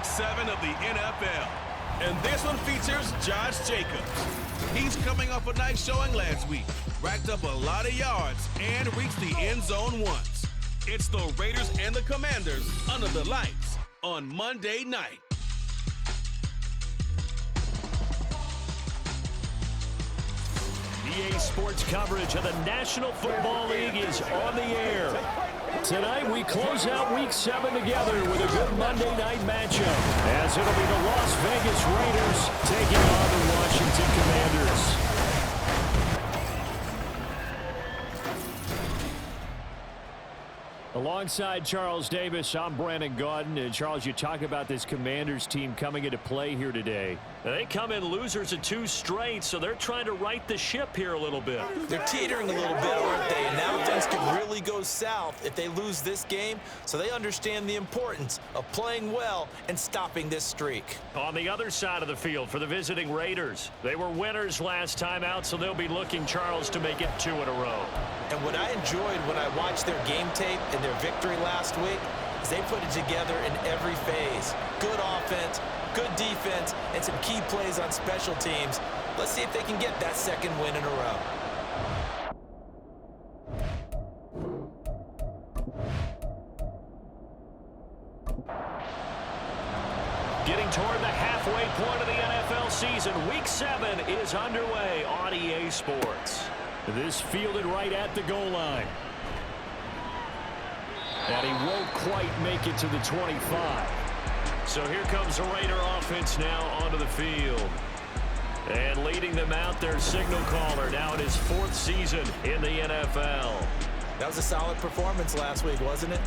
7 of the NFL. And this one features Josh Jacobs. He's coming off a nice showing last week, racked up a lot of yards, and reached the end zone once. It's the Raiders and the Commanders under the lights on Monday night. EA Sports coverage of the National Football League is on the air. Tonight we close out Week 7 together with a good Monday night matchup, as it'll be the Las Vegas Raiders taking on the Washington Commanders. Alongside Charles Davis, I'm Brandon Gaudin. And Charles, you talk about this Commanders team coming into play here today. They come in losers of 2 straight, so they're trying to right the ship here a little bit. They're teetering a little bit, aren't they? And now things can really go south if they lose this game, so they understand the importance of playing well and stopping this streak. On the other side of the field for the visiting Raiders, they were winners last time out, so they'll be looking, Charles, to make it 2 in a row. And what I enjoyed when I watched their game tape and their victory last week is they put it together in every phase. Good offense, good defense, and some key plays on special teams. Let's see if they can get that 2nd win in a row. Getting toward the halfway point of the NFL season, Week 7 is underway on EA Sports. This fielded right at the goal line. And he won't quite make it to the 25. So here comes the Raider offense now onto the field. And leading them out, their signal caller, now in his 4th season in the NFL. That was a solid performance last week, wasn't it?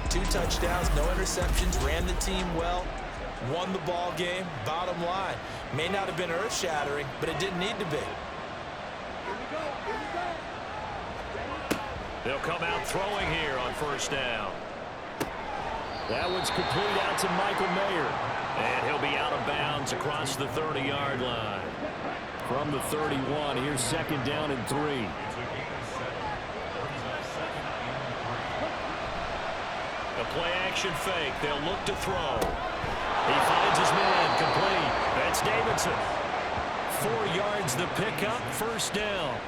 2 touchdowns, no interceptions, ran the team well, won the ball game. Bottom line, may not have been earth-shattering, but it didn't need to be. They'll come out throwing here on 1st down. That one's complete out to Michael Mayer. And he'll be out of bounds across the 30-yard line. From the 31, here's 2nd down and 3. A play-action fake. They'll look to throw. He finds his man complete. That's Davidson. 4 yards the pickup, 1st down.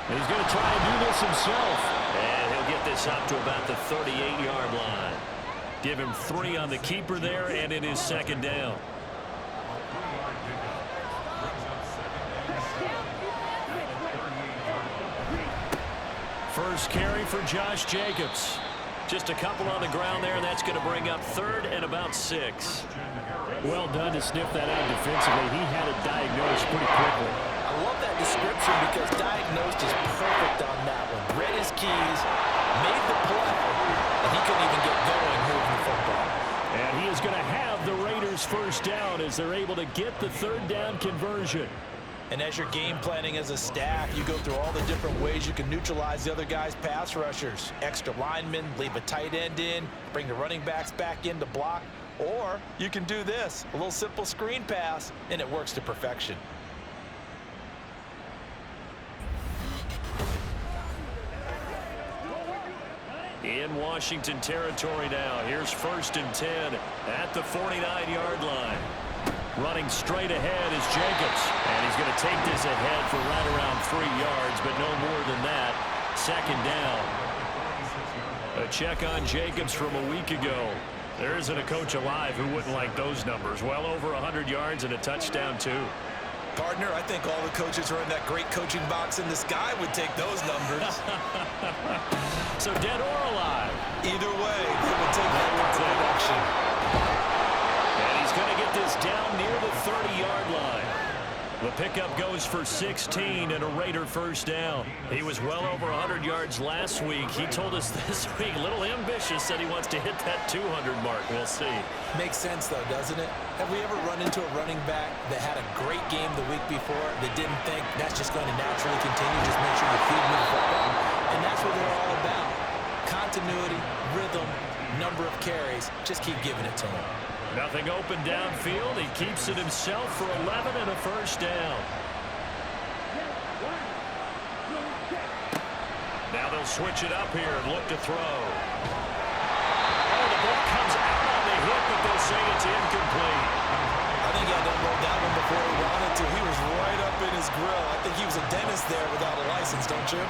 He's going to try and do this himself. And he'll get this up to about the 38-yard line. Give him 3 on the keeper there, and it is 2nd down. First carry for Josh Jacobs. Just a couple on the ground there, and that's going to bring up 3rd and about 6. Well done to sniff that out defensively. He had it diagnosed pretty quickly. I love that description because diagnosed is perfect on that one. Read his keys, made the play, and he couldn't even get going moving the football. And he is going to have the Raiders 1st down as they're able to get the 3rd down conversion. And as you're game planning as a staff, you go through all the different ways you can neutralize the other guy's pass rushers. Extra linemen, leave a tight end in, bring the running backs back in to block. Or you can do this, a little simple screen pass, and it works to perfection. In Washington territory now. Here's 1st and 10 at the 49-yard line. Running straight ahead is Jacobs. And he's going to take this ahead for right around 3 yards, but no more than that. 2nd down. A check on Jacobs from a week ago. There isn't a coach alive who wouldn't like those numbers. Well over 100 yards and a touchdown, too. Partner, I think all the coaches who are in that great coaching box in the sky would take those numbers. So dead or alive? Either way, they would take that production. And he's going to get this down near the 30-yard line. The pickup goes for 16 and a Raider 1st down. He was well over 100 yards last week. He told us this week, a little ambitious, said he wants to hit that 200 mark. We'll see. Makes sense, though, doesn't it? Have we ever run into a running back that had a great game the week before that didn't think that's just going to naturally continue? Just make sure you feed me the football. And that's what they're all about. Continuity, rhythm, number of carries. Just keep giving it to him. Nothing open downfield. He keeps it himself for 11 and a 1st down. Now they'll switch it up here and look to throw. Oh, the ball comes out on the hit, but they'll say it's incomplete. I think he had to unload that one before he wanted to. He was right up in his grill. I think he was a dentist there without a license, don't you?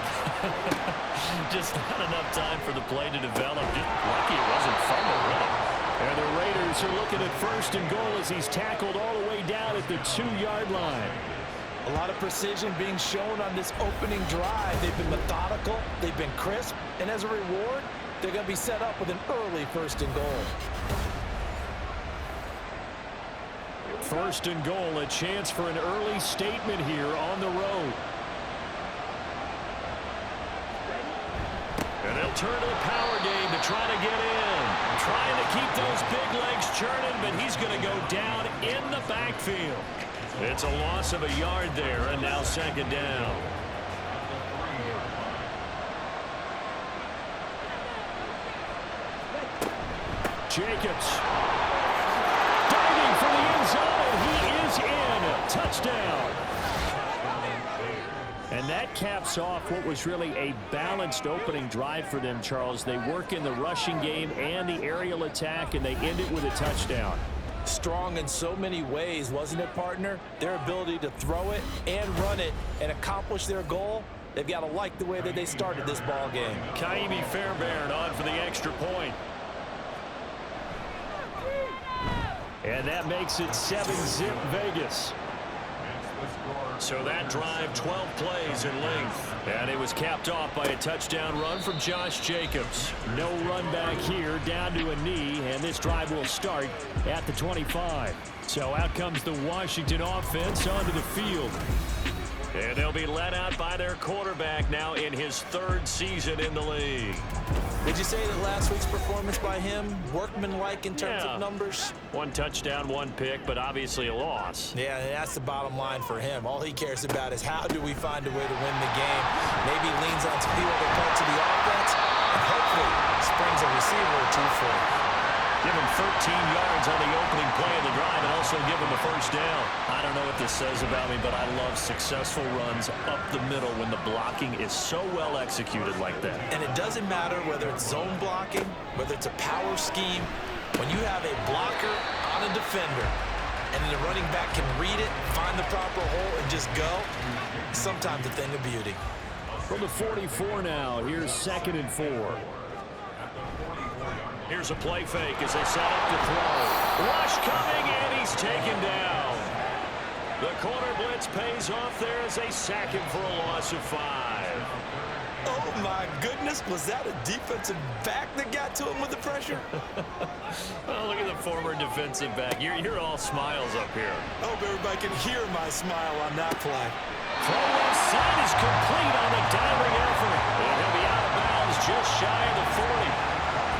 Just not enough time for the play to develop. Just lucky it wasn't fumble, really. And the Raiders are looking at first and goal as he's tackled all the way down at the 2-yard line. A lot of precision being shown on this opening drive. They've been methodical, they've been crisp, and as a reward, they're going to be set up with an early first and goal. First and goal, a chance for an early statement here on the road. And they'll turn to the power game to try to get in. Trying to keep those big legs churning, but he's going to go down in the backfield. It's a loss of a yard there, and now second down. Jacobs. Diving for the end zone, and he is in. Touchdown. And that caps off what was really a balanced opening drive for them, Charles. They work in the rushing game and the aerial attack, and they end it with a touchdown. Strong in so many ways, wasn't it, partner? Their ability to throw it and run it and accomplish their goal, they've got to like the way that they started this ball game. Kaimi Fairbairn on for the extra point. And that makes it 7-zip Vegas. So that drive, 12 plays in length. And it was capped off by a touchdown run from Josh Jacobs. No run back here, down to a knee, and this drive will start at the 25. So out comes the Washington offense onto the field. And they'll be let out by their quarterback now in his 3rd season in the league. Would you say that last week's performance by him, workmanlike in terms of numbers? 1 touchdown, 1 pick, but obviously a loss. Yeah, that's the bottom line for him. All he cares about is how do we find a way to win the game. Maybe leans on some few other parts of the offense, and hopefully springs a receiver or two for him. Give him 13 yards on the opening play of the drive and also give him a first down. I don't know what this says about me, but I love successful runs up the middle when the blocking is so well executed like that. And it doesn't matter whether it's zone blocking, whether it's a power scheme. When you have a blocker on a defender and then the running back can read it, find the proper hole, and just go, sometimes a thing of beauty. From the 44 now, here's 2nd and 4. Here's a play fake as they set up to throw. Rush coming, and he's taken down. The corner blitz pays off there as they sack him for a loss of 5. Oh, my goodness. Was that a defensive back that got to him with the pressure? Oh, look at the former defensive back. You're all smiles up here. I hope everybody can hear my smile on that play. Throw left side is complete on a diving effort. And he'll be out of bounds just shy of the 40.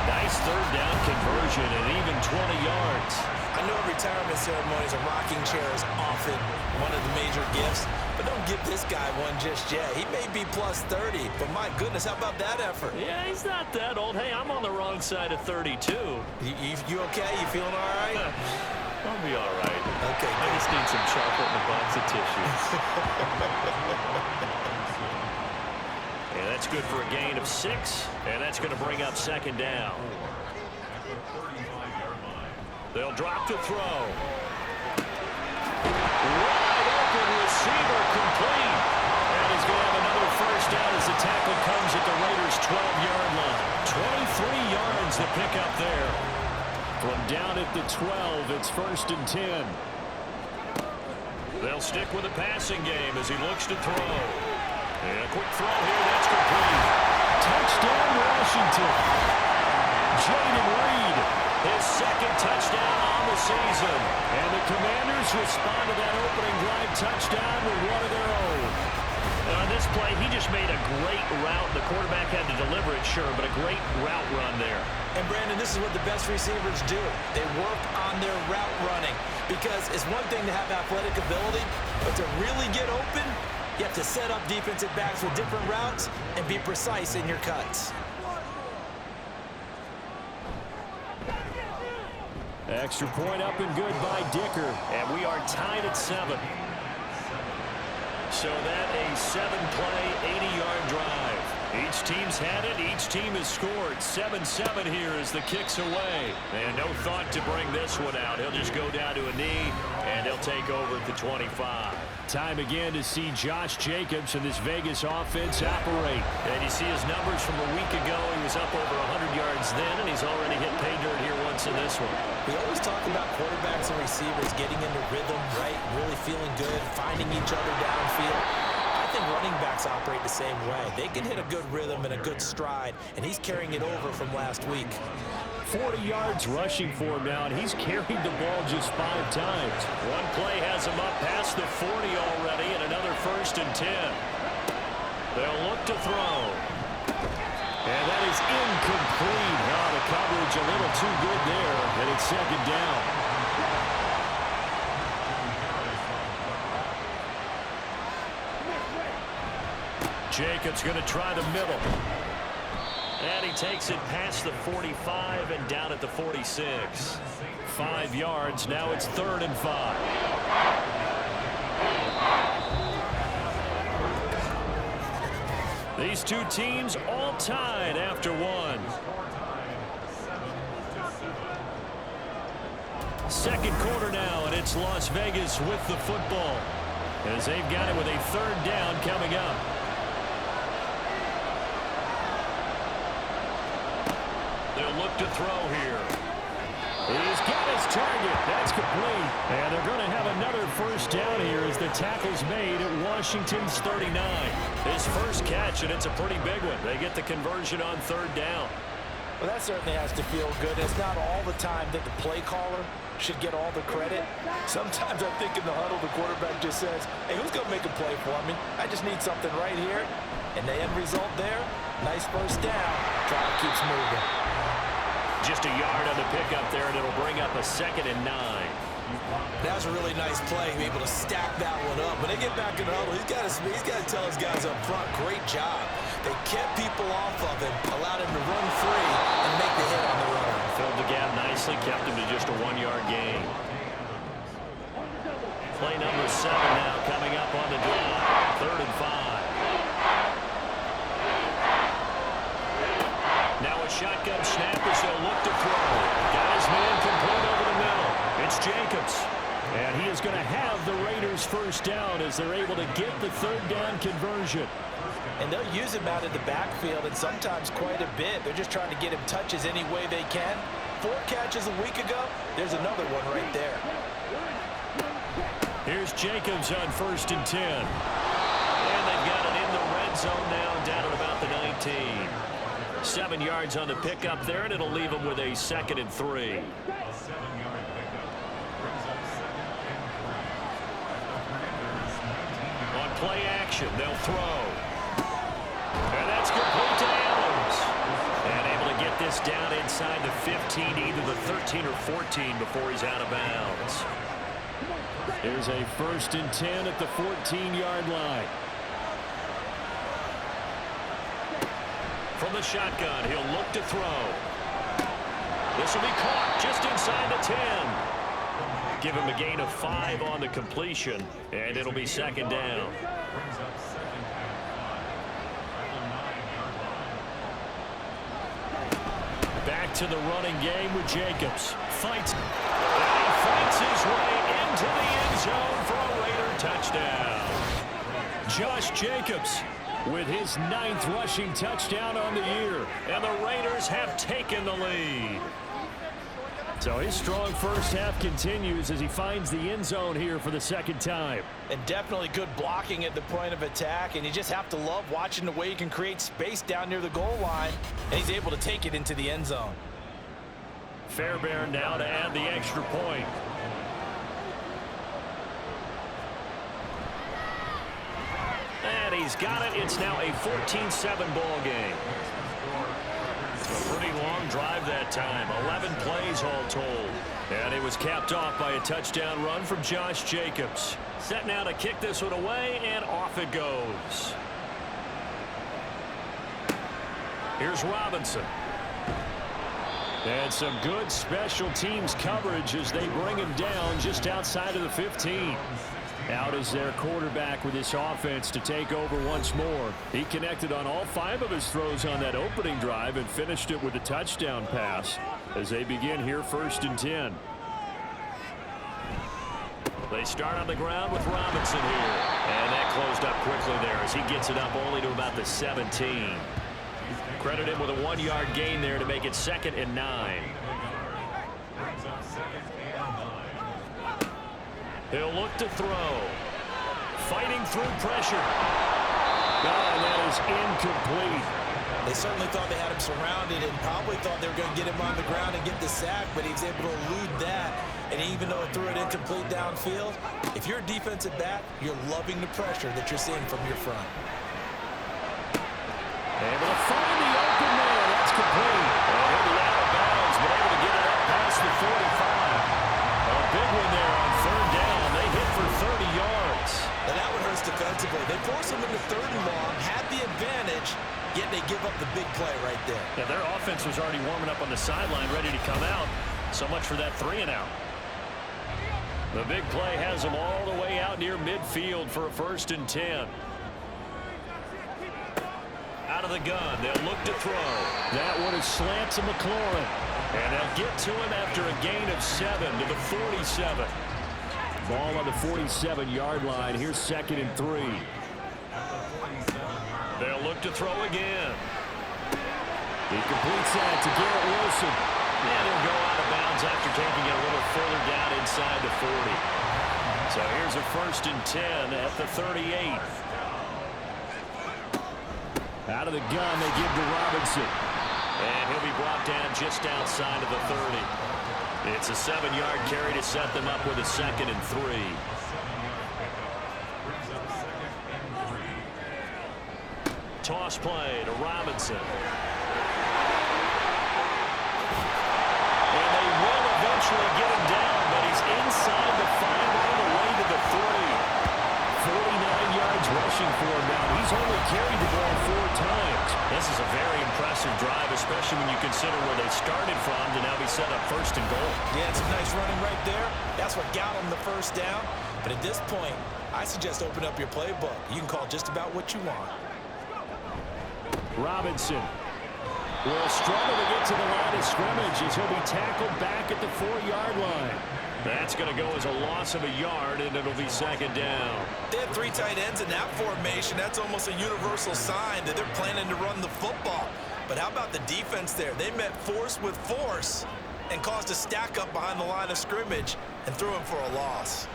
Nice 3rd down conversion and even 20 yards. I know retirement ceremonies, a rocking chair is often one of the major gifts, but don't give this guy one just yet. He may be plus 30, but my goodness, how about that effort? Yeah, he's not that old. Hey, I'm on the wrong side of 32. You okay? You feeling all right? I'll be all right. Okay, I just need some chocolate and a box of tissues. And that's good for a gain of 6, and that's going to bring up 2nd down. They'll drop to throw. Wide open receiver complete. And he's going to have another first down as the tackle comes at the Raiders' 12-yard line. 23 yards to pick up there. From down at the 12, it's 1st and 10. They'll stick with the passing game as he looks to throw. And a quick throw here, that's complete. Touchdown, Washington. Jaden Reed, his 2nd touchdown on the season. And the Commanders respond to that opening drive touchdown with one of their own. On this play, he just made a great route. The quarterback had to deliver it, sure, but a great route run there. And, Brandon, this is what the best receivers do. They work on their route running because it's one thing to have athletic ability, but to really get open, you have to set up defensive backs with different routes and be precise in your cuts. Extra point up and good by Dicker. And we are tied at 7. So that a 7-play, 80-yard drive. Each team's had it. Each team has scored. 7-7 here as the kick's away. And no thought to bring this one out. He'll just go down to a knee, and he'll take over at the 25. Time again to see Josh Jacobs and this Vegas offense operate. And you see his numbers from a week ago. He was up over 100 yards then, and he's already hit pay dirt here once in this one. We always talk about quarterbacks and receivers getting into rhythm, right? Really feeling good, finding each other downfield. I think running backs operate the same way. They can hit a good rhythm and a good stride, and he's carrying it over from last week. 40 yards rushing for him now, and he's carried the ball just 5 times. One play has him up past the 40 already, and another 1st and 10. They'll look to throw. And that is incomplete. Now the coverage a little too good there, and it's 2nd down. Jacobs going to try the middle. And he takes it past the 45 and down at the 46. 5 yards. Now it's 3rd and 5. These two teams all tied after one. 2nd quarter now, and it's Las Vegas with the football as they've got it with a 3rd down coming up. They'll look to throw here. He's got his target. That's complete. And they're going to have another 1st down here as the tackle's made at Washington's 39. His first catch, and it's a pretty big one. They get the conversion on 3rd down. Well, that certainly has to feel good. It's not all the time that the play caller should get all the credit. Sometimes I think in the huddle, the quarterback just says, hey, who's going to make a play for me? I just need something right here. And the end result there, nice 1st down. Drive keeps moving. Just a yard on the pickup there, and it'll bring up a 2nd and 9. That was a really nice play, able to stack that one up. When they get back in the huddle, he's got to tell his guys up front, great job. They kept people off of him, allowed him to run free and make the hit on the run. Filled the gap nicely, kept him to just a 1-yard gain. Play number 7 now coming up on the drive. 3rd and 5. Now a shotgun snap as they'll look to throw. Got his man complete over the middle. It's Jacobs. And he is going to have the Raiders' 1st down as they're able to get the 3rd down conversion. And they'll use him out of the backfield, and sometimes quite a bit. They're just trying to get him touches any way they can. 4 catches a week ago. There's another one right there. Here's Jacobs on 1st and 10. And they've got it in the red zone now, down at about the 19. 7 yards on the pickup there, and it'll leave them with a 2nd and 3. On play action, they'll throw. And that's complete to Adams. And able to get this down inside the 15, either the 13 or 14 before he's out of bounds. Here's a 1st and 10 at the 14-yard line. From the shotgun, he'll look to throw. This will be caught just inside the 10. Give him a gain of 5 on the completion, and it'll be 2nd down. Back to the running game with Jacobs. Fights. And he fights his way into the end zone for a Raider touchdown. Josh Jacobs with his 9th rushing touchdown on the year. And the Raiders have taken the lead. So his strong 1st half continues as he finds the end zone here for the 2nd time. And definitely good blocking at the point of attack. And you just have to love watching the way he can create space down near the goal line. And he's able to take it into the end zone. Fairbairn now to add the extra point. And he's got it. It's now a 14-7 ball game. A pretty long drive that time. 11 plays all told. And it was capped off by a touchdown run from Josh Jacobs. Set now to kick this one away, and off it goes. Here's Robinson. And some good special teams coverage as they bring him down just outside of the 15. Out is their quarterback with this offense to take over once more. He connected on all 5 of his throws on that opening drive and finished it with a touchdown pass as they begin here 1st and 10. They start on the ground with Robinson here. And that closed up quickly there as he gets it up only to about the 17. Credit him with a 1-yard gain there to make it 2nd and 9. He'll look to throw. Fighting through pressure. Oh, and that is incomplete. They certainly thought they had him surrounded and probably thought they were going to get him on the ground and get the sack, but he was able to elude that. And even though it threw it incomplete downfield, if you're a defensive back, you're loving the pressure that you're seeing from your front. Able to find the open man. That's complete. And he'll be out of bounds, but able to get it up past the 45. A big one there on 3rd down. They hit for 30 yards. And that one hurts defensively. They force him into 3rd and long, had the advantage, yet they give up the big play right there. Yeah, their offense was already warming up on the sideline, ready to come out. So much for that 3-and-out. The big play has them all the way out near midfield for a 1st and 10. Out of the gun, they'll look to throw. That one is slant to McLaurin. And they'll get to him after a gain of 7 to the 47. Ball on the 47-yard line. Here's 2nd and 3. They'll look to throw again. He completes that to Garrett Wilson. And he'll go out of bounds after taking it a little further down inside the 40. So here's a 1st and 10 at the 38. Out of the gun, they give to Robinson. And he'll be brought down just outside of the 30. It's a 7-yard carry to set them up with a 2nd and 3. Toss play to Robinson. And they will eventually get him down, but he's inside the 5 all the way to the 3. 49 yards rushing for him now. He's only carried the ball 4 times. This is a very impressive drive, especially when you consider where they started from to now be set up 1st and goal. Yeah, it's some nice running right there. That's what got them the 1st down. But at this point, I suggest open up your playbook. You can call just about what you want. Robinson will struggle to get to the line of scrimmage as he'll be tackled back at the 4-yard line. That's going to go as a loss of a yard, and it'll be 2nd down. They had 3 tight ends in that formation. That's almost a universal sign that they're planning to run the football. But how about the defense there? They met force with force and caused a stack up behind the line of scrimmage and threw him for a loss.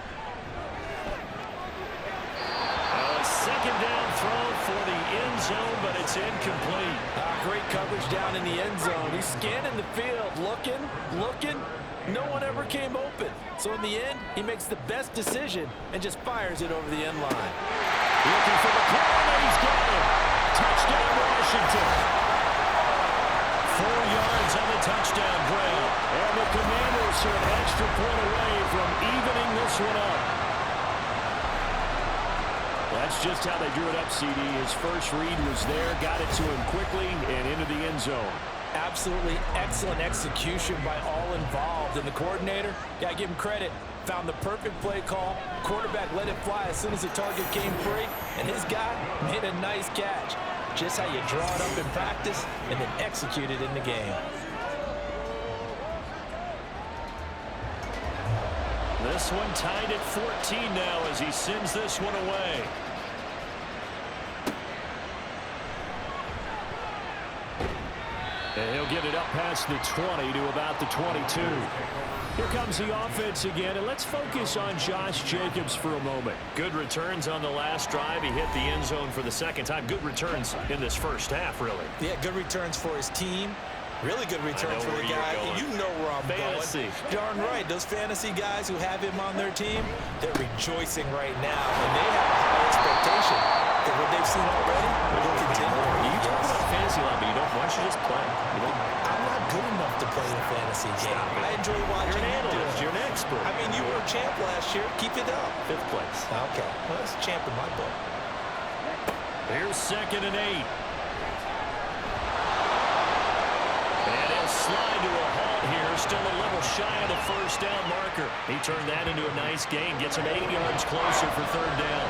A 2nd down throw for the end zone, but it's incomplete. Great coverage down in the end zone. He's scanning the field, looking. No one ever came open. So in the end, he makes the best decision and just fires it over the end line. Looking for the corner, and he's got it. Touchdown, Washington. 4 yards on the touchdown grab. And the Commanders are an extra point away from evening this one up. That's just how they drew it up, CD. His first read was there, got it to him quickly, and into the end zone. Absolutely excellent execution by all involved. And the coordinator, got to give him credit, found the perfect play call. Quarterback let it fly as soon as the target came free, and his guy made a nice catch. Just how you draw it up in practice and then execute it in the game. This one tied at 14 now as he sends this one away. And he'll get it up past the 20 to about the 22. Here comes the offense again, and let's focus on Josh Jacobs for a moment. Good returns on the last drive. He hit the end zone for the 2nd time. Good returns in this first half, really. Yeah, good returns for his team. Really good returns for the guy. You know where I'm fantasy going. Darn right. Those fantasy guys who have him on their team, they're rejoicing right now, and they have a high expectation that what they've seen already will continue. You talk about fantasy a lot, but you don't. Why don't you just play? I'm not good enough to play a fantasy game. I enjoy watching. You're an analyst. You're an expert. I mean, you were a champ last year. Keep it up. 5th place. Okay. Well, that's a champ in my book. Here's 2nd and 8. And he'll slide to a halt here they're still a little shy of the first down marker. He turned that into a nice gain, gets him 8 yards closer for third down.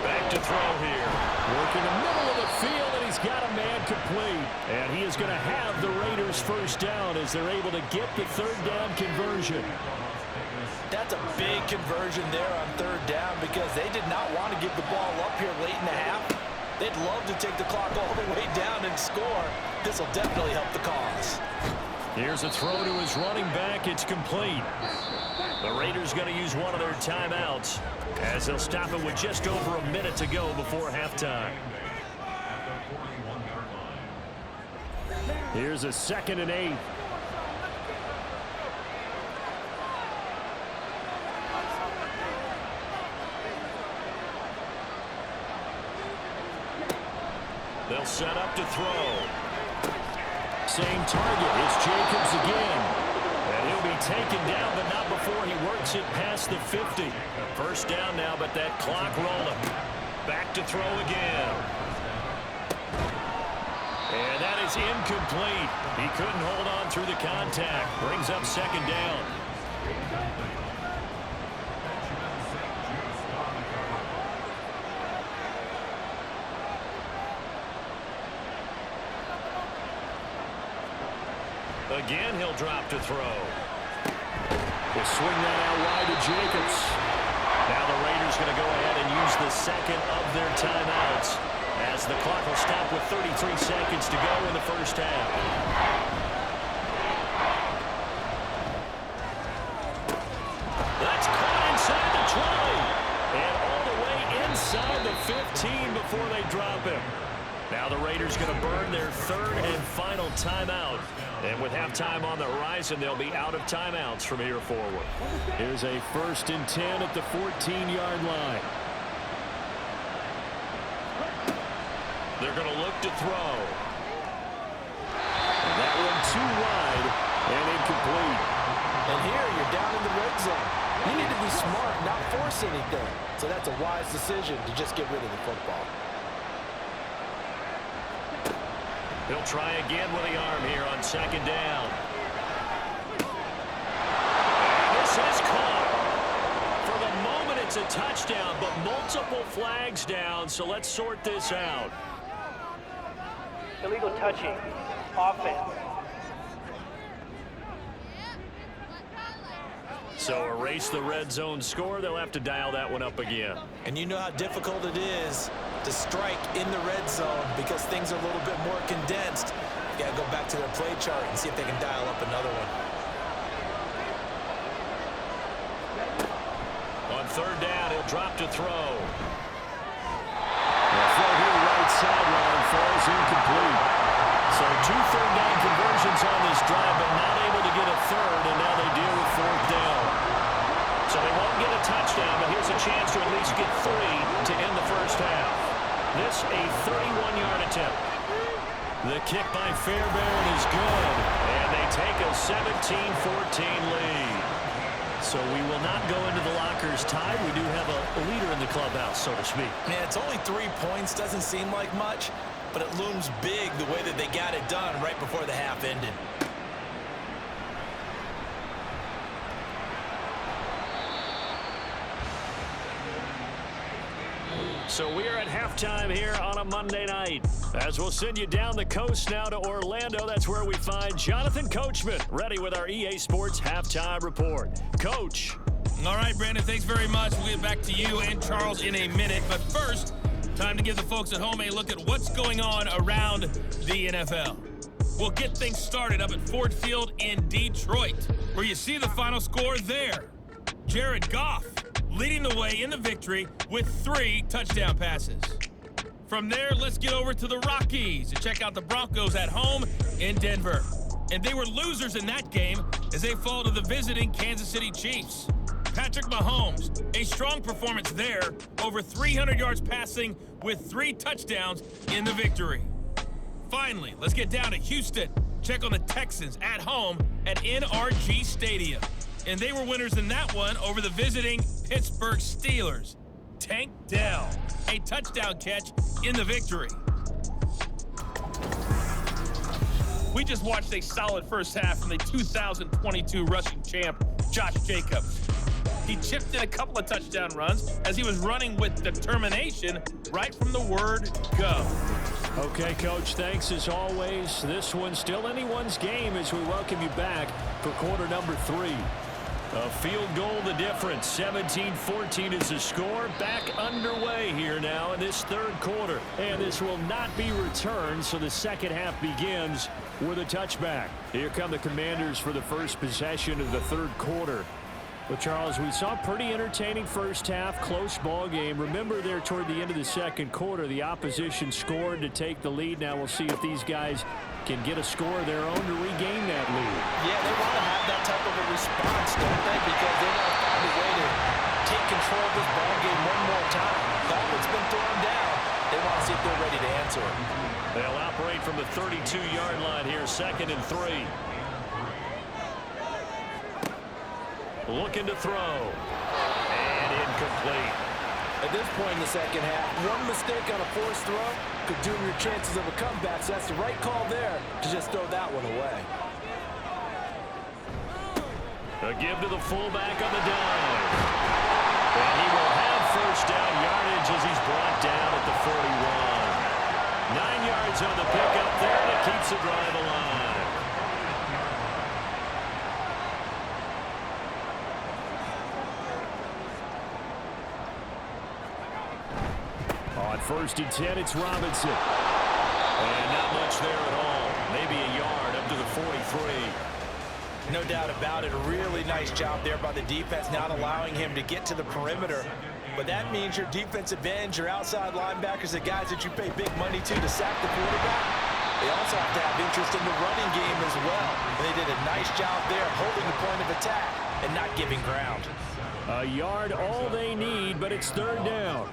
Back to throw here. Working the middle of the field, and he's got a man complete. And he is going to have the Raiders first down as they're able to get the third down conversion. That's a big conversion there on third down because they did not want to give the ball up here late in the half. They'd love to take the clock all the way down and score. This will definitely help the cause. Here's a throw to his running back. It's complete. The Raiders going to use one of their timeouts as they'll stop it with just over a minute to go before halftime. Here's a 2nd and 8. They'll set up to throw. Same target. It's Jacobs again. And he'll be taken down, but not before he works it past the 50. First down now, but that clock rolling. Back to throw again. And that is incomplete. He couldn't hold on through the contact. Brings up 2nd down. Again, he'll drop to throw. We'll swing that out wide to Jacobs. Now the Raiders going to go ahead and use the 2nd of their timeouts as the clock will stop with 33 seconds to go in the first half. That's caught inside the 20. And all the way inside the 15 before they drop him. Now the Raiders going to burn their 3rd and final timeout. And with halftime on the horizon, they'll be out of timeouts from here forward. Here's a 1st and 10 at the 14-yard line. They're going to look to throw. And that one too wide and incomplete. And here you're down in the red zone. You need to be smart, not force anything. So that's a wise decision to just get rid of the football. He'll try again with the arm here on 2nd down. And this is caught. For the moment, it's a touchdown, but multiple flags down, so let's sort this out. Illegal touching. Offense. So erase the red zone score. They'll have to dial that one up again. And you know how difficult it is to strike in the red zone because things are a little bit more condensed. You got to go back to their play chart and see if they can dial up another one. On 3rd down, he'll drop to throw. The throw here right sideline falls incomplete. So 2 third down conversions on this drive, but not able to get a 3rd, and now they deal with 4th down. So they won't get a touchdown, but here's a chance to at least get 3 to end the first half. This a 31-yard attempt. The kick by Fairbairn is good, and they take a 17-14 lead. So we will not go into the lockers tied. We do have a leader in the clubhouse, so to speak. Yeah, it's only 3 points. Doesn't seem like much, but it looms big the way that they got it done right before the half ended. So we're at halftime here on a Monday night. As we'll send you down the coast now to Orlando. That's where we find Jonathan Coachman ready with our EA Sports Halftime Report. Coach. All right, Brandon, thanks very much. We'll get back to you and Charles in a minute. But first, time to give the folks at home a look at what's going on around the NFL. We'll get things started up at Ford Field in Detroit, where you see the final score there. Jared Goff leading the way in the victory with 3 touchdown passes. From there, let's get over to the Rockies and check out the Broncos at home in Denver. And they were losers in that game as they fall to the visiting Kansas City Chiefs. Patrick Mahomes, a strong performance there, over 300 yards passing with 3 touchdowns in the victory. Finally, let's get down to Houston. Check on the Texans at home at NRG Stadium. And they were winners in that one over the visiting Pittsburgh Steelers. Tank Dell, a touchdown catch in the victory. We just watched a solid first half from the 2022 rushing champ, Josh Jacobs. He chipped in a couple of touchdown runs as he was running with determination right from the word go. Okay, Coach, thanks as always. This one's still anyone's game as we welcome you back for quarter number 3. A field goal the difference. 17-14 is the score. Back underway here now in this third quarter. And this will not be returned, so the second half begins with a touchback. Here come the Commanders for the first possession of the third quarter. Well, Charles, we saw a pretty entertaining first half, close ball game. Remember there toward the end of the second quarter, the opposition scored to take the lead. Now we'll see if these guys can get a score of their own to regain that lead. Yeah, they want to have that type of a response, don't they? Because they want to find a way to take control of this ball game one more time. Gauntlet's been thrown down. They want to see if they're ready to answer it. They'll operate from the 32-yard line here, 2nd and 3. Looking to throw. And incomplete. At this point in the second half, one mistake on a forced throw could doom your chances of a comeback. So that's the right call there to just throw that one away. A give to the fullback on the dive. And he will have first down yardage as he's brought down at the 41. 9 yards on the pickup there, and it keeps the drive alive. On 1st and 10, it's Robinson. And not much there at all. Maybe a yard up to the 43. No doubt about it. A really nice job there by the defense, not allowing him to get to the perimeter. But that means your defensive ends, your outside linebackers, the guys that you pay big money to sack the quarterback, they also have to have interest in the running game as well. And they did a nice job there holding the point of attack and not giving ground. A yard all they need, but it's 3rd down.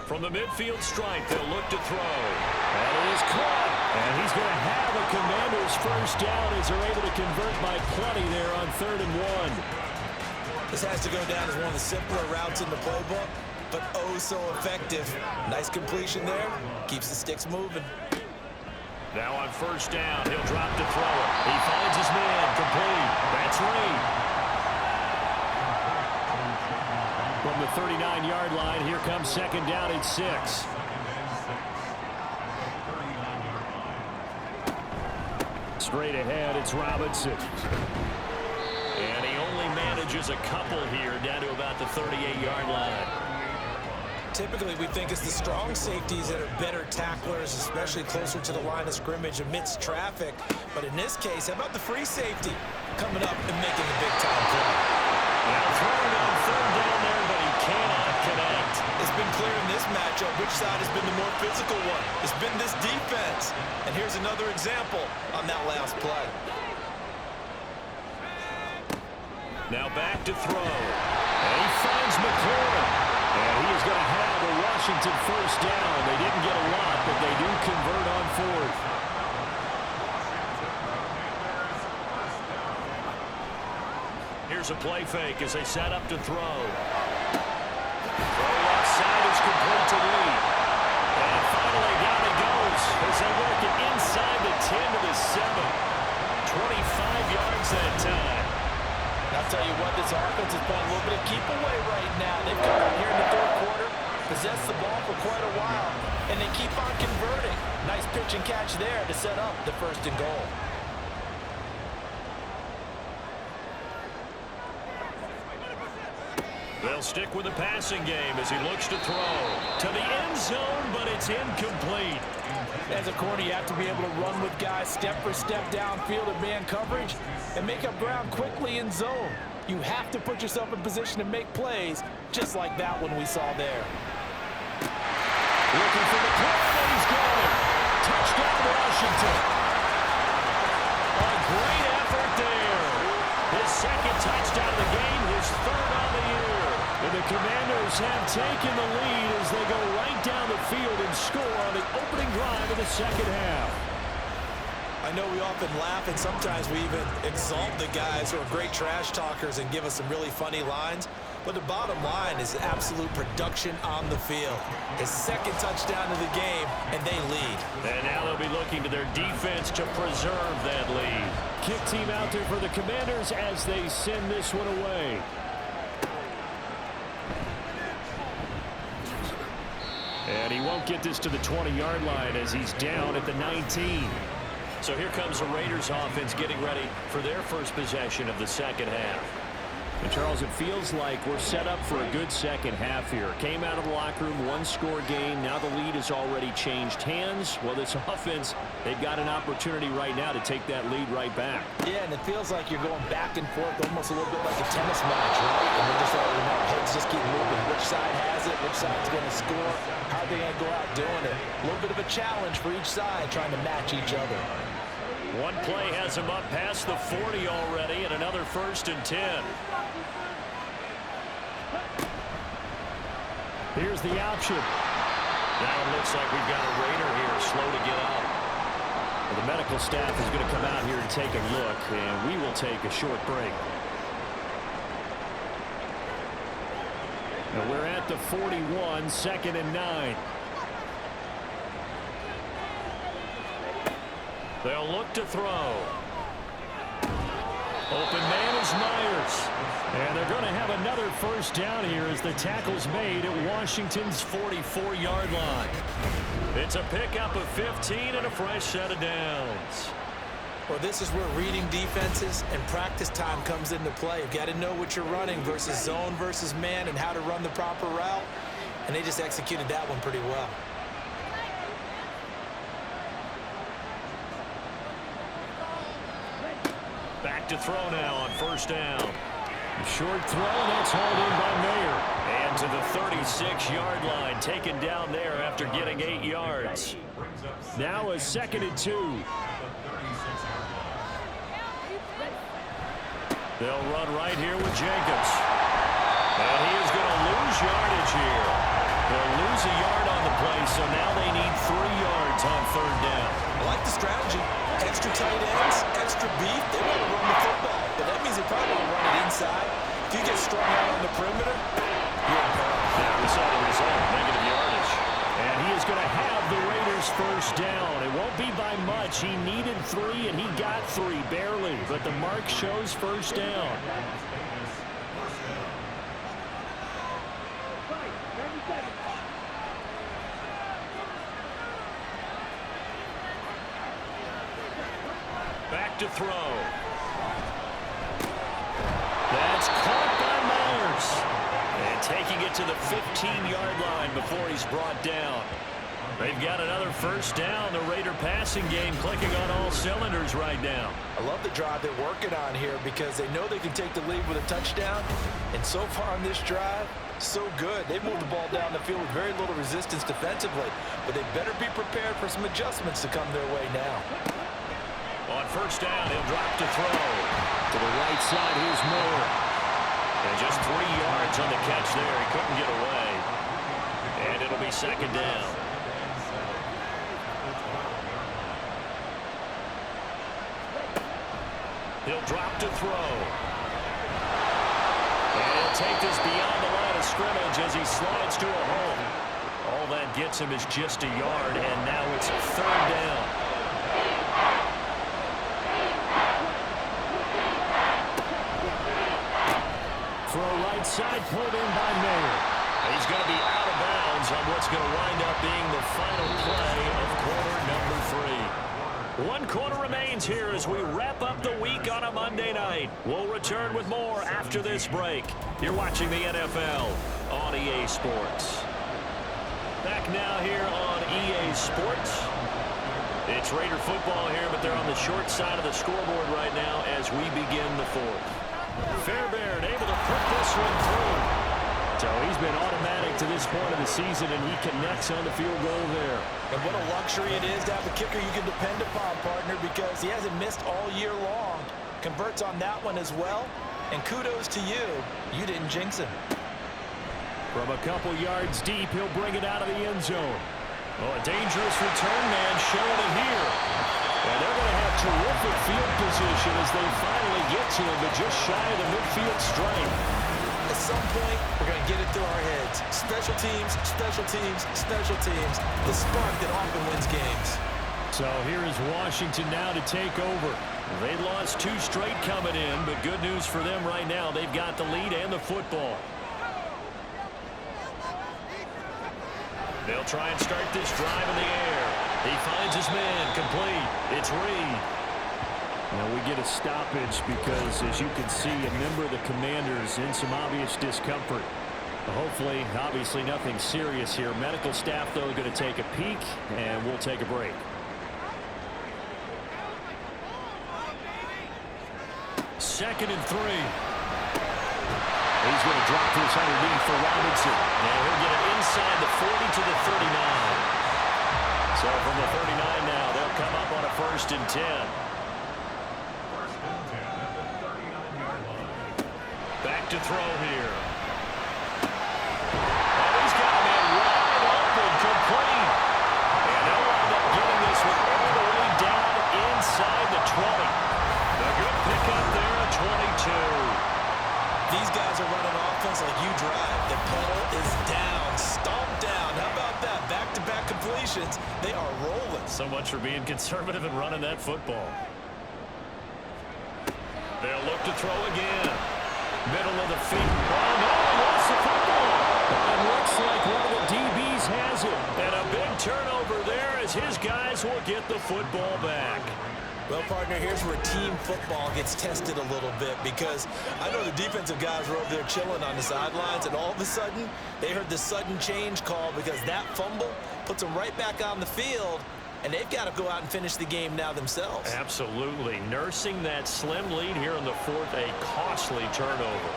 From the midfield stripe, they'll look to throw. And it is caught. And he's going to have a Commander's first down as they're able to convert by plenty there on 3rd and 1. This has to go down as one of the simpler routes in the playbook, but oh so effective. Nice completion there. Keeps the sticks moving. Now on 1st down, he'll drop to throw it. He finds his man, complete. That's Reed. From the 39-yard line, here comes 2nd down at 6. Straight ahead, it's Robinson. And he only manages a couple here down to about the 38-yard line. Typically, we think it's the strong safeties that are better tacklers, especially closer to the line of scrimmage amidst traffic. But in this case, how about the free safety coming up and making the big-time play? Now throwing on 3rd down there, but he cannot connect. It's been clear in this matchup which side has been the more physical one. It's been this defense. And here's another example on that last play. Now back to throw. And he finds McLaurin. And he is going to have a Washington first down. They didn't get a lot, but they do convert on 4th. Here's a play fake as they set up to throw. Throw left side is complete to Reed. And finally down it goes as they work it inside the 10 to the 7. 25 yards that time. I'll tell you what, this offense is playing a little bit of keep away right now. They've come out here in the 3rd quarter, possessed the ball for quite a while, and they keep on converting. Nice pitch and catch there to set up the 1st and goal. They'll stick with the passing game as he looks to throw. To the end zone, but it's incomplete. As a corner, you have to be able to run with guys step for step downfield in man coverage and make up ground quickly in zone. You have to put yourself in position to make plays, just like that one we saw there. Looking for the play, and he's got it. Touchdown, Washington. A great effort there. His 2nd touchdown of the game, his 3rd on the year. And the Commanders have taken the lead as they go right down the field and score on the opening drive of the second half. I know we often laugh and sometimes we even exalt the guys who are great trash talkers and give us some really funny lines. But the bottom line is absolute production on the field. His second touchdown of the game, and they lead. And now they'll be looking to their defense to preserve that lead. Kick team out there for the Commanders as they send this one away. And he won't get this to the 20-yard line as he's down at the 19. So here comes the Raiders offense getting ready for their first possession of the second half. And Charles, it feels like we're set up for a good second half here. Came out of the locker room, one-score game. Now the lead has already changed hands. Well, this offense, they've got an opportunity right now to take that lead right back. Yeah, and it feels like you're going back and forth almost a little bit like a tennis match, right? And they're just letting the heads just keep moving. Which side has it? Which side's going to score? How are they going to go out doing it? A little bit of a challenge for each side trying to match each other. One play has him up past the 40 already, and another 1st and 10. Here's the option. Now it looks like we've got a Raider here, slow to get up. Well, the medical staff is going to come out here and take a look, and we will take a short break. Now we're at the 41, 2nd and 9. They'll look to throw. Open man is Myers. And they're going to have another 1st down here as the tackle's made at Washington's 44-yard line. It's a pickup of 15 and a fresh set of downs. Well, this is where reading defenses and practice time comes into play. You've got to know what you're running versus zone versus man and how to run the proper route. And they just executed that one pretty well. Back to throw now on 1st down. Short throw, and that's hauled in by Mayer. And to the 36-yard line, taken down there after getting 8 yards. Now a 2nd and 2. They'll run right here with Jacobs. And he is going to lose yardage here. They'll lose a yard on the play, so now they need 3 yards on 3rd down. I like the strategy. Extra tight ends, extra beef. They want to run the football, but that means they probably want to run it inside. If you get strung out on the perimeter, you're in peril. Yeah, we saw the result, negative yardage. And he is going to have the Raiders 1st down. It won't be by much. He needed 3, and he got 3, barely. But the mark shows 1st down. Back to throw. That's caught by Myers. And taking it to the 15-yard line before he's brought down. They've got another 1st down. The Raider passing game clicking on all cylinders right now. I love the drive they're working on here because they know they can take the lead with a touchdown. And so far on this drive, so good. They've moved the ball down the field with very little resistance defensively. But they better be prepared for some adjustments to come their way now. On 1st down, he'll drop to throw. To the right side, here's Moore. And just 3 yards on the catch there. He couldn't get away. And it'll be 2nd down. He'll drop to throw. And he'll take this beyond the line of scrimmage as he slides to a hole. All that gets him is just a yard, and now it's 3rd down. Throw right side, pulled in by Mayer. He's going to be out of bounds on what's going to wind up being the final play of quarter number 3. 1 quarter remains here as we wrap up the week on a Monday night. We'll return with more after this break. You're watching the NFL on EA Sports. Back now here on EA Sports. It's Raider football here, but they're on the short side of the scoreboard right now as we begin the 4th. Fairbairn able to put this one through. So he's been automatic to this point of the season, and he connects on the field goal there. And what a luxury it is to have a kicker you can depend upon, partner, because he hasn't missed all year long. Converts on that one as well. And kudos to you. You didn't jinx him. From a couple yards deep, he'll bring it out of the end zone. Oh, a dangerous return man showing it here. And they're going to have terrific field position as they finally get to him, but just shy of the midfield stripe. At some point, we're going to get it through our heads. Special teams, special teams, special teams. The spark that often wins games. So here is Washington now to take over. They lost 2 straight coming in, but good news for them right now. They've got the lead and the football. They'll try and start this drive in the air. He finds his man, complete. It's Reed. Now we get a stoppage because, as you can see, a member of the Commanders in some obvious discomfort. Hopefully, obviously nothing serious here. Medical staff, though, going to take a peek, and we'll take a break. Second and 3. He's going to drop this underneath for Robinson. Now he'll get it inside the 40 to the 39. So from the 39 now, they'll come up on a 1st and 10. Back to throw here. And he's got a man wide open, complete. And they'll wind up getting this one all the way down inside the 20. A good pickup there at 22. These guys are running offense like you drive. The pedal is down, stomped down. How about that? Back-to-back completions. They are rolling. So much for being conservative and running that football. They'll look to throw again. Middle of the feet. Oh, no, he lost the football. It looks like one of the DBs has it. And a big turnover there as his guys will get the football back. Well, partner, here's where team football gets tested a little bit, because I know the defensive guys were over there chilling on the sidelines, and all of a sudden, they heard the sudden change call because that fumble puts them right back on the field, and they've got to go out and finish the game now themselves. Absolutely. Nursing that slim lead here in the 4th, a costly turnover.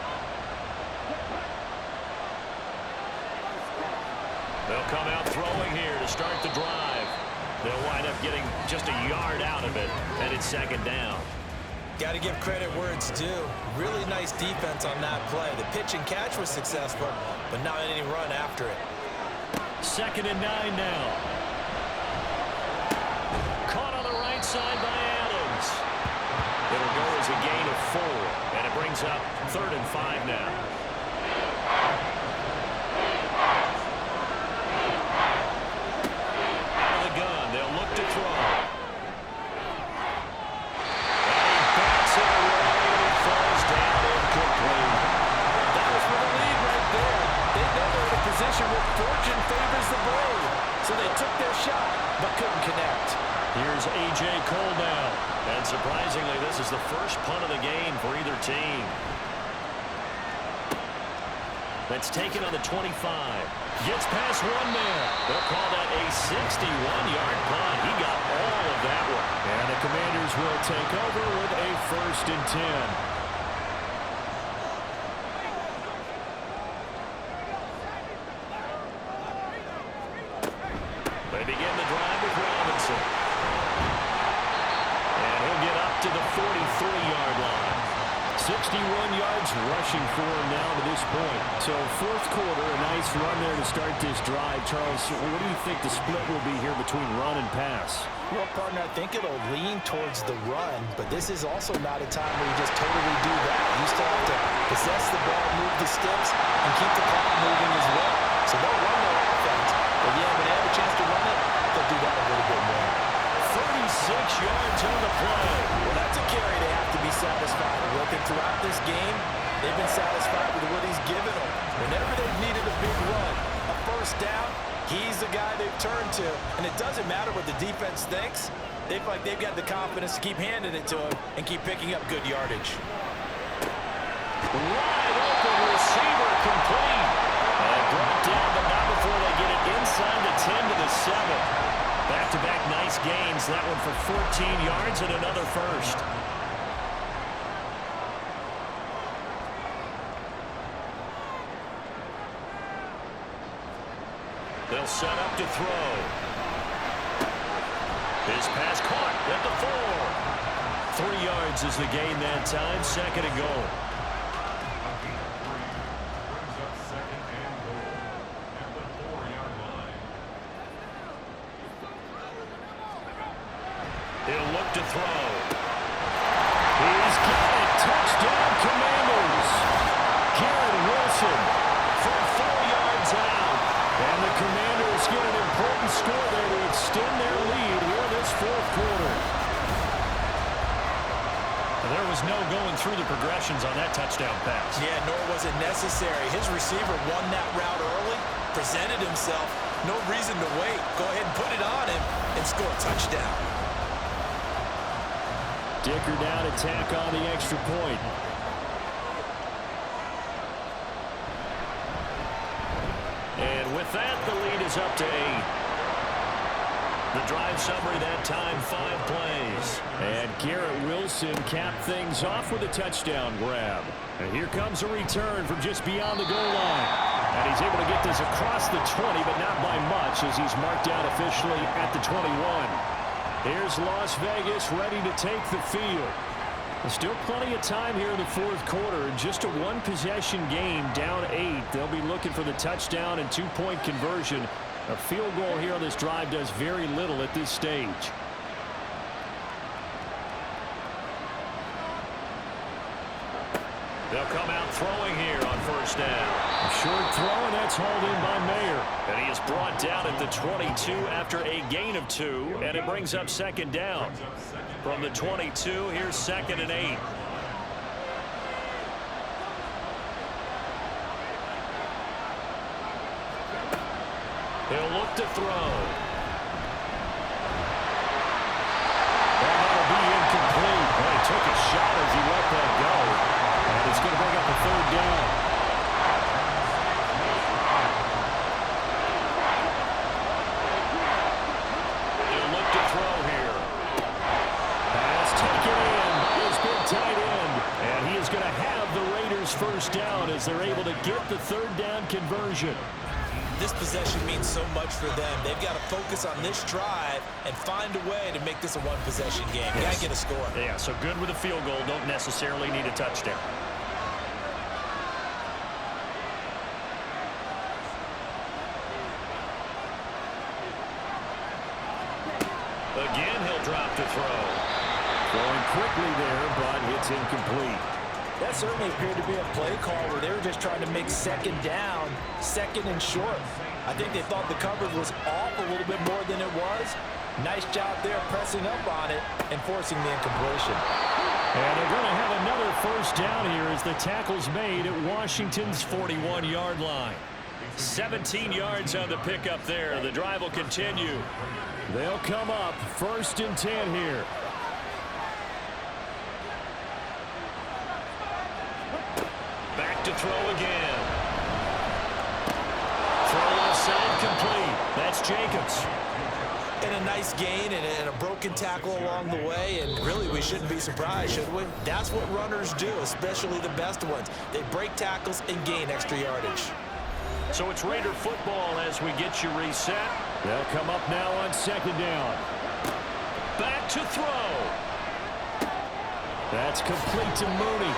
They'll come out throwing here to start the drive. They'll wind up getting just a yard out of it, and it's 2nd down. Got to give credit where it's due. Really nice defense on that play. The pitch and catch was successful, but not any run after it. 2nd and 9 now. Caught on the right side by Adams. It'll go as a gain of 4, and it brings up 3rd and 5 now. Fortune favors the brave. So they took their shot, but couldn't connect. Here's A.J. Cole now. And surprisingly, this is the first punt of the game for either team. That's taken on the 25. Gets past one man. They'll call that a 61-yard punt. He got all of that one. And the Commanders will take over with a 1st and 10. They begin the drive with Robinson. And he'll get up to the 43-yard line. 61 yards rushing for him now to this point. So 4th quarter, a nice run there to start this drive. Charles, what do you think the split will be here between run and pass? Well, partner, I think it'll lean towards the run, but this is also not a time where you just totally do that. You still have to possess the ball, move the sticks, and keep the clock moving as well. So they'll run their offense, but yeah, when they have a chance to run it, they'll do that a little bit more. 36 yards on the play. Well, that's a carry they have to be satisfied with. And throughout this game, they've been satisfied with what he's given them. Whenever they've needed a big run, a 1st down, he's the guy they've turned to. And it doesn't matter what the defense thinks. They feel like they've got the confidence to keep handing it to him and keep picking up good yardage. Wide open receiver, complete. And brought down, but not before they get it inside the 10 to the 7. Back-to-back nice gains. That one for 14 yards and another 1st. They'll set up to throw. His pass caught at the 4. 3 yards is the gain that time. 2nd and goal. He'll look to throw. He's got it. Touchdown, Commanders. Garrett Wilson was no going through the progressions on that touchdown pass. Yeah, nor was it necessary. His receiver won that route early, presented himself. No reason to wait. Go ahead and put it on him and score a touchdown. Dicker down to tack on the extra point. And with that, the lead is up to 8. The drive summary that time, 5 plays. And Garrett Wilson capped things off with a touchdown grab. And here comes a return from just beyond the goal line. And he's able to get this across the 20, but not by much as he's marked out officially at the 21. Here's Las Vegas ready to take the field. There's still plenty of time here in the fourth quarter. Just a one-possession game, down 8. They'll be looking for the touchdown and two-point conversion. A field goal here on this drive does very little at this stage. They'll come out throwing here on first down. A short throw, and that's hauled in by Mayer. And he is brought down at the 22 after a gain of 2, and it brings up second down. From the 22, here's 2nd and 8. He'll look to throw. And that'll be incomplete. Well, he took a shot as he let that go. And it's going to bring up a third down. He'll look to throw here. Pass taken in. His big tight end. And he is going to have the Raiders first down as they're able to get the third down conversion. This possession means so much for them. They've got to focus on this drive and find a way to make this a one-possession game. Yes. Got to get a score. Yeah, so good with a field goal. Don't necessarily need a touchdown. Again, he'll drop to throw. Throwing quickly there, but it's incomplete. That certainly appeared to be a play call where they were just trying to make second down, second and short. I think they thought the coverage was off a little bit more than it was. Nice job there pressing up on it and forcing the incompletion. And they're going to have another first down here as the tackle's made at Washington's 41-yard line. 17 yards on the pickup there. The drive will continue. They'll come up 1st and 10 here. Back to throw again. Throw offside complete. That's Jacobs. And a nice gain and a broken tackle along the way, and really we shouldn't be surprised, should we? That's what runners do, especially the best ones. They break tackles and gain extra yardage. So it's Raider football as we get you reset. They'll come up now on 2nd down. Back to throw. That's complete to Mooney.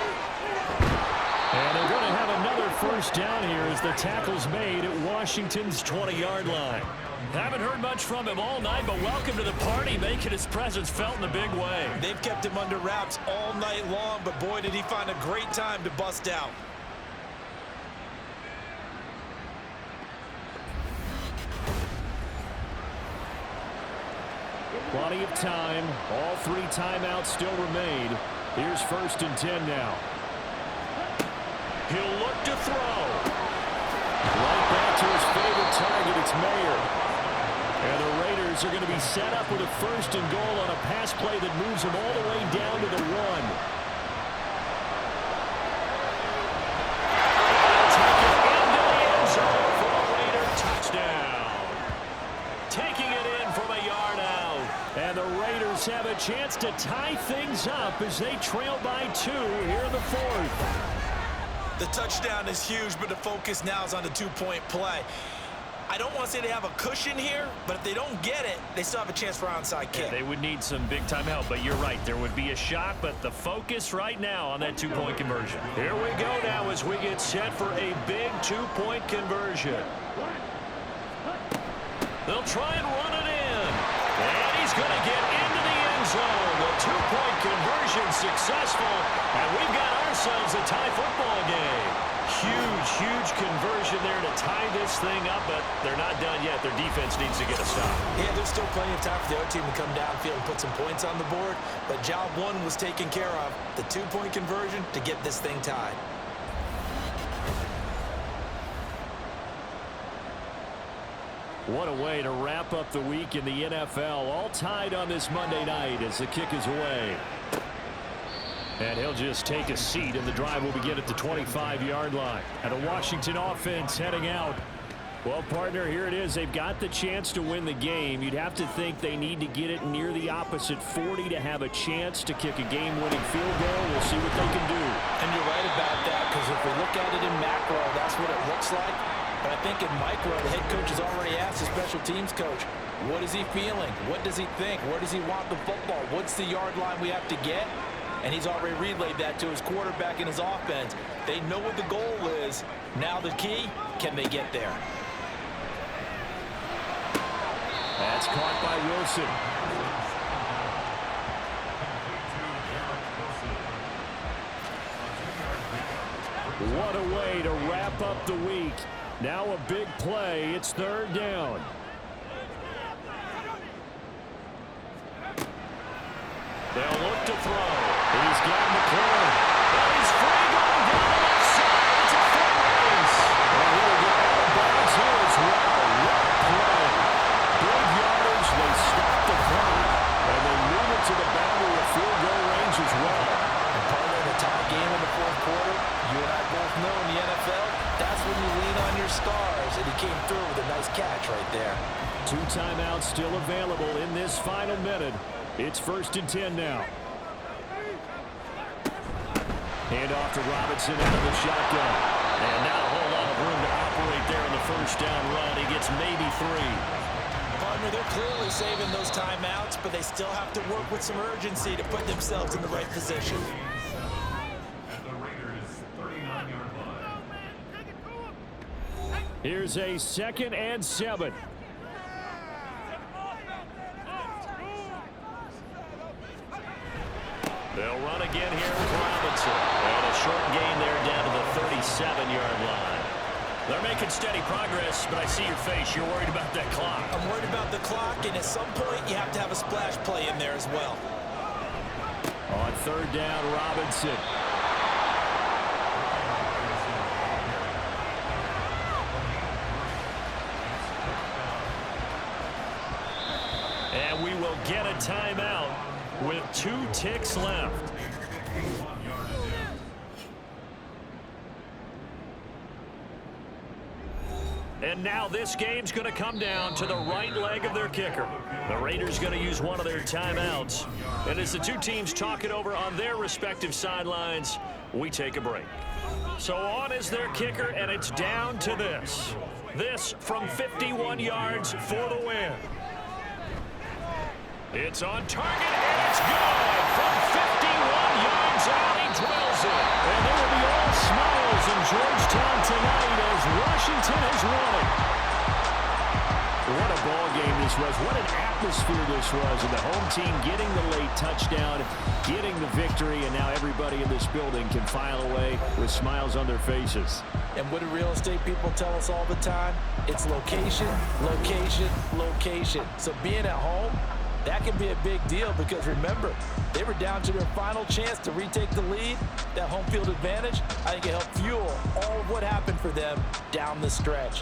And they're going to have another first down here as the tackle's made at Washington's 20-yard line. Haven't heard much from him all night, but welcome to the party, making his presence felt in a big way. They've kept him under wraps all night long, but boy, did he find a great time to bust out. Plenty of time. All 3 timeouts still remain. Here's 1st and 10 now. He'll look to throw. Right back to his favorite target. It's Mayer. And the Raiders are going to be set up with a 1st and goal on a pass play that moves them all the way down to the 1. Take it into the end zone for a Raider touchdown. Taking it in from a yard out. And the Raiders have a chance to tie things up as they trail by 2 here in the 4th. The touchdown is huge, but the focus now is on the 2-point play. I don't want to say they have a cushion here, but if they don't get it, they still have a chance for onside kick. Yeah, they would need some big-time help, but you're right. There would be a shot, but the focus right now on that 2-point conversion. Here we go now as we get set for a big 2-point conversion. They'll try and run it in. And he's going to get into the end zone. The 2-point conversion successful, and we've got ourselves a tie football game. huge conversion there to tie this thing up, but they're not done yet. Their defense needs to get a stop. Yeah, there's still plenty of time for the other team to come downfield and put some points on the board, but job one was taken care of. The two-point conversion to get this thing tied. What a way to wrap up the week in the NFL. All tied on this Monday night as the kick is away. And he'll just take a seat, and the drive will begin at the 25-yard line. And a Washington offense heading out. Well, partner, here it is. They've got the chance to win the game. You'd have to think they need to get it near the opposite 40 to have a chance to kick a game-winning field goal. We'll see what they can do. And you're right about that, because if we look at it in macro, that's what it looks like. But I think in micro, the head coach has already asked the special teams coach, what is he feeling? What does he think? Where does he want the football? What's the yard line we have to get? And he's already relayed that to his quarterback and his offense. They know what the goal is. Now the key, can they get there? That's caught by Wilson. What a way to wrap up the week. Now a big play. It's third down. They'll look to throw. He's got McLaurin. And he's free going down the left side. It's a foot race. And he'll get out of bounds here as well. What a play. Big yardage. They stop the clock. And they move it to the boundary of field goal range as well. And part of the tie game in the fourth quarter, you and I both know in the NFL, that's when you lean on your stars. And he came through with a nice catch right there. 2 timeouts still available in this final minute. It's 1st and 10 now. Hand off to Robinson out of the shotgun. And not a whole lot of room to operate there in the first down run. He gets maybe 3. Partner, they're clearly saving those timeouts, but they still have to work with some urgency to put themselves in the right position. Here's a 2nd and 7. They'll run again here with Robinson. And a short gain there down to the 37-yard line. They're making steady progress, but I see your face. You're worried about that clock. I'm worried about the clock, and at some point, you have to have a splash play in there as well. On 3rd down, Robinson. And we will get a timeout with 2 ticks left. And now this game's going to come down to the right leg of their kicker. The Raiders going to use one of their timeouts. And as the 2 teams talk it over on their respective sidelines, we take a break. So on is their kicker, and it's down to this. This from 51 yards for the win. It's on target, and it's good. From 51 yards out, he drills it. And there will be all smiles in Georgetown tonight as Washington has won it. What a ball game this was. What an atmosphere this was. And the home team getting the late touchdown, getting the victory, and now everybody in this building can file away with smiles on their faces. And what do real estate people tell us all the time? It's location, location, location. So being at home, that can be a big deal because, remember, they were down to their final chance to retake the lead. That home field advantage, I think it helped fuel all of what happened for them down the stretch.